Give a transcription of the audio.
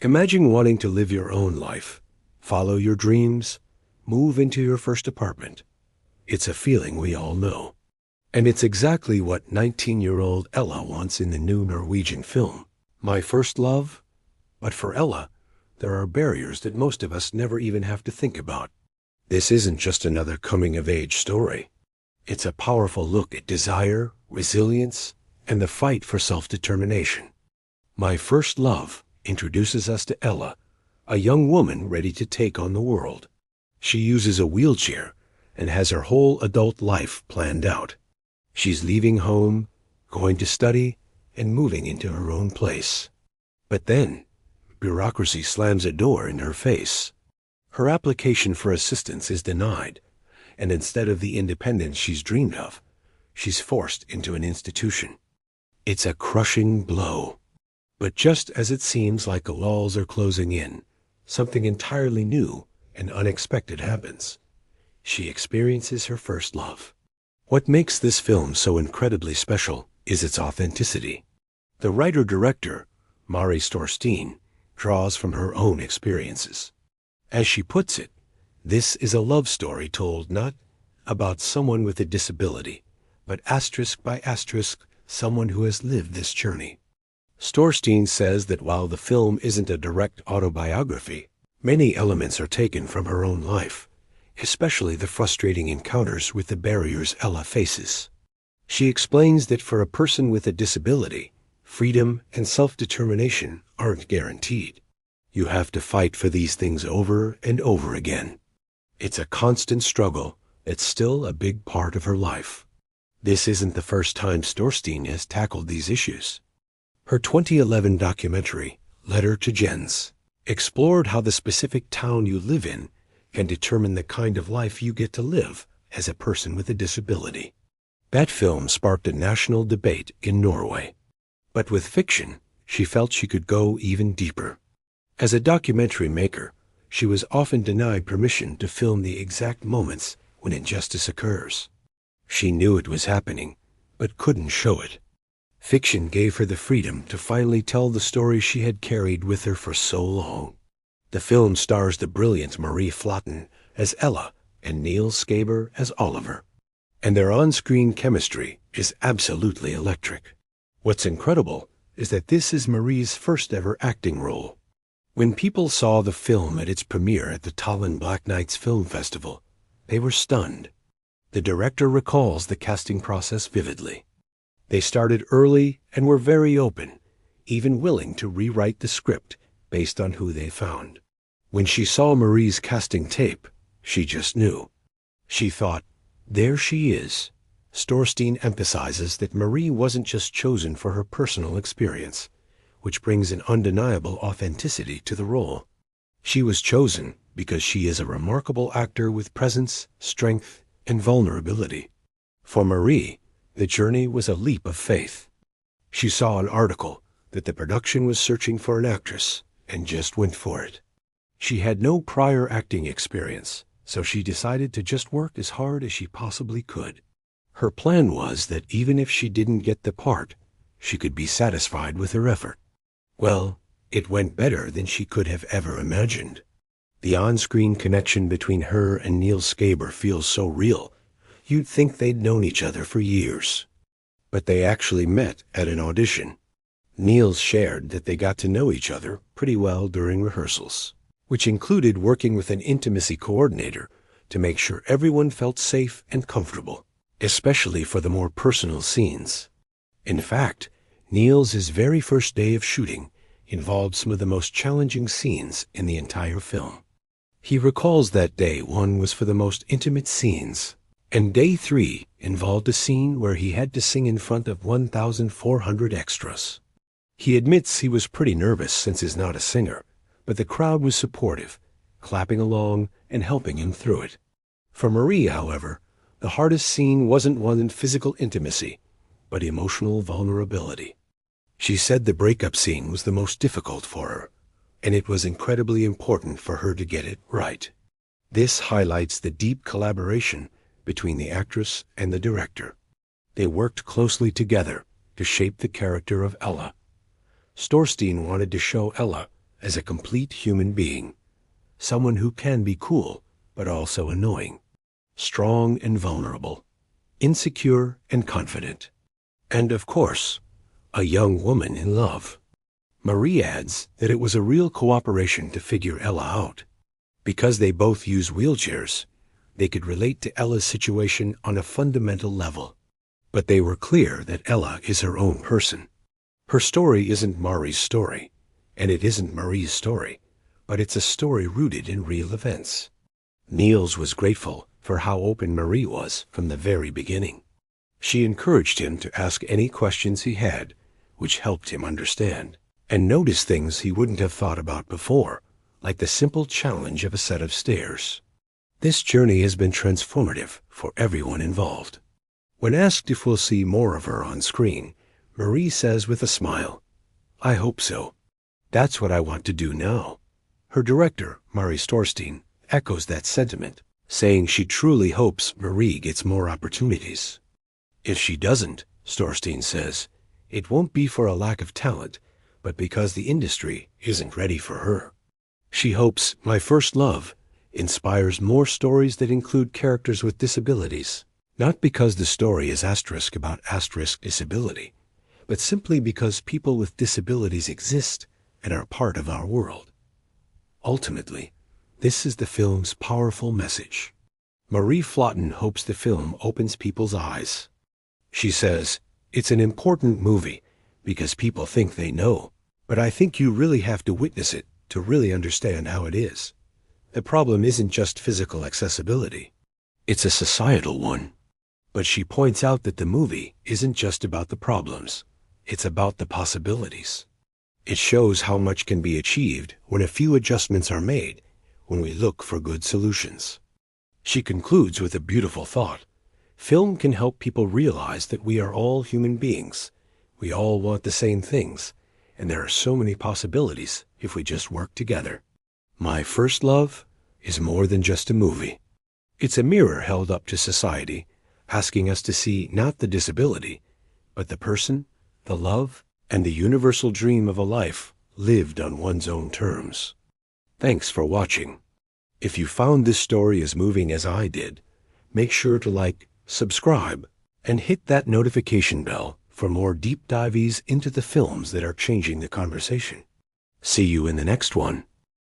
Imagine wanting to live your own life, follow your dreams, move into your first apartment. It's a feeling we all know. And it's exactly what 19-year-old Ella wants in the new Norwegian film, My First Love. But for Ella, there are barriers that most of us never even have to think about. This isn't just another coming-of-age story. It's a powerful look at desire, resilience, and the fight for self-determination. My First Love introduces us to Ella, a young woman ready to take on the world. She uses a wheelchair and has her whole adult life planned out. She's leaving home, going to study, and moving into her own place. But then, bureaucracy slams a door in her face. Her application for assistance is denied, and instead of the independence she's dreamed of, she's forced into an institution. It's a crushing blow. But just as it seems like the walls are closing in, something entirely new and unexpected happens. She experiences her first love. What makes this film so incredibly special is its authenticity. The writer-director, Mari Storstein, draws from her own experiences. As she puts it, this is a love story told not about someone with a disability, but asterisk by asterisk, someone who has lived this journey. Storstein says that while the film isn't a direct autobiography, many elements are taken from her own life, especially the frustrating encounters with the barriers Ella faces. She explains that for a person with a disability, freedom and self-determination aren't guaranteed. You have to fight for these things over and over again. It's a constant struggle that's still a big part of her life. This isn't the first time Storstein has tackled these issues. Her 2011 documentary, Letter to Jens, explored how the specific town you live in can determine the kind of life you get to live as a person with a disability. That film sparked a national debate in Norway. But with fiction, she felt she could go even deeper. As a documentary maker, she was often denied permission to film the exact moments when injustice occurs. She knew it was happening, but couldn't show it. Fiction gave her the freedom to finally tell the story she had carried with her for so long. The film stars the brilliant Marie Flaatten as Ella and Niels Skåber as Oliver. And their on-screen chemistry is absolutely electric. What's incredible is that this is Marie's first ever acting role. When people saw the film at its premiere at the Tallinn Black Nights Film Festival, they were stunned. The director recalls the casting process vividly. They started early and were very open, even willing to rewrite the script based on who they found. When she saw Marie's casting tape, she just knew. She thought, there she is. Storstein emphasizes that Marie wasn't just chosen for her personal experience, which brings an undeniable authenticity to the role. She was chosen because she is a remarkable actor with presence, strength, and vulnerability. For Marie, the journey was a leap of faith. She saw an article that the production was searching for an actress and just went for it. She had no prior acting experience, so she decided to just work as hard as she possibly could. Her plan was that even if she didn't get the part, she could be satisfied with her effort. Well, it went better than she could have ever imagined. The on-screen connection between her and Niels Skåber feels so real, you'd think they'd known each other for years. But they actually met at an audition. Niels shared that they got to know each other pretty well during rehearsals, which included working with an intimacy coordinator to make sure everyone felt safe and comfortable, especially for the more personal scenes. In fact, Niels' very first day of shooting involved some of the most challenging scenes in the entire film. He recalls that day one was for the most intimate scenes, and day 3 involved a scene where he had to sing in front of 1,400 extras. He admits he was pretty nervous since he's not a singer, but the crowd was supportive, clapping along and helping him through it. For Marie, however, the hardest scene wasn't one in physical intimacy, but emotional vulnerability. She said the breakup scene was the most difficult for her, and it was incredibly important for her to get it right. This highlights the deep collaboration between the actress and the director. They worked closely together to shape the character of Ella. Storstein wanted to show Ella as a complete human being, someone who can be cool but also annoying, strong and vulnerable, insecure and confident, and of course, a young woman in love. Marie adds that it was a real cooperation to figure Ella out. Because they both use wheelchairs, they could relate to Ella's situation on a fundamental level. But they were clear that Ella is her own person. Her story isn't Mari's story, and it isn't Marie's story, but it's a story rooted in real events. Niels was grateful for how open Marie was from the very beginning. She encouraged him to ask any questions he had, which helped him understand, and notice things he wouldn't have thought about before, like the simple challenge of a set of stairs. This journey has been transformative for everyone involved. When asked if we'll see more of her on screen, Marie says with a smile, "I hope so. That's what I want to do now." Her director, Mari Storstein, echoes that sentiment, saying she truly hopes Marie gets more opportunities. If she doesn't, Storstein says, it won't be for a lack of talent, but because the industry isn't ready for her. She hopes My First Love inspires more stories that include characters with disabilities, not because the story is asterisk about asterisk disability, but simply because people with disabilities exist and are part of our world. Ultimately, this is the film's powerful message. Marie Flaatten hopes the film opens people's eyes. She says, "It's an important movie because people think they know, but I think you really have to witness it to really understand how it is. The problem isn't just physical accessibility. It's a societal one." But she points out that the movie isn't just about the problems. It's about the possibilities. It shows how much can be achieved when a few adjustments are made, when we look for good solutions. She concludes with a beautiful thought. Film can help people realize that we are all human beings. We all want the same things, and there are so many possibilities if we just work together. My First Love is more than just a movie. It's a mirror held up to society, asking us to see not the disability, but the person, the love, and the universal dream of a life lived on one's own terms. Thanks for watching. If you found this story as moving as I did, make sure to like, subscribe, and hit that notification bell for more deep dives into the films that are changing the conversation. See you in the next one.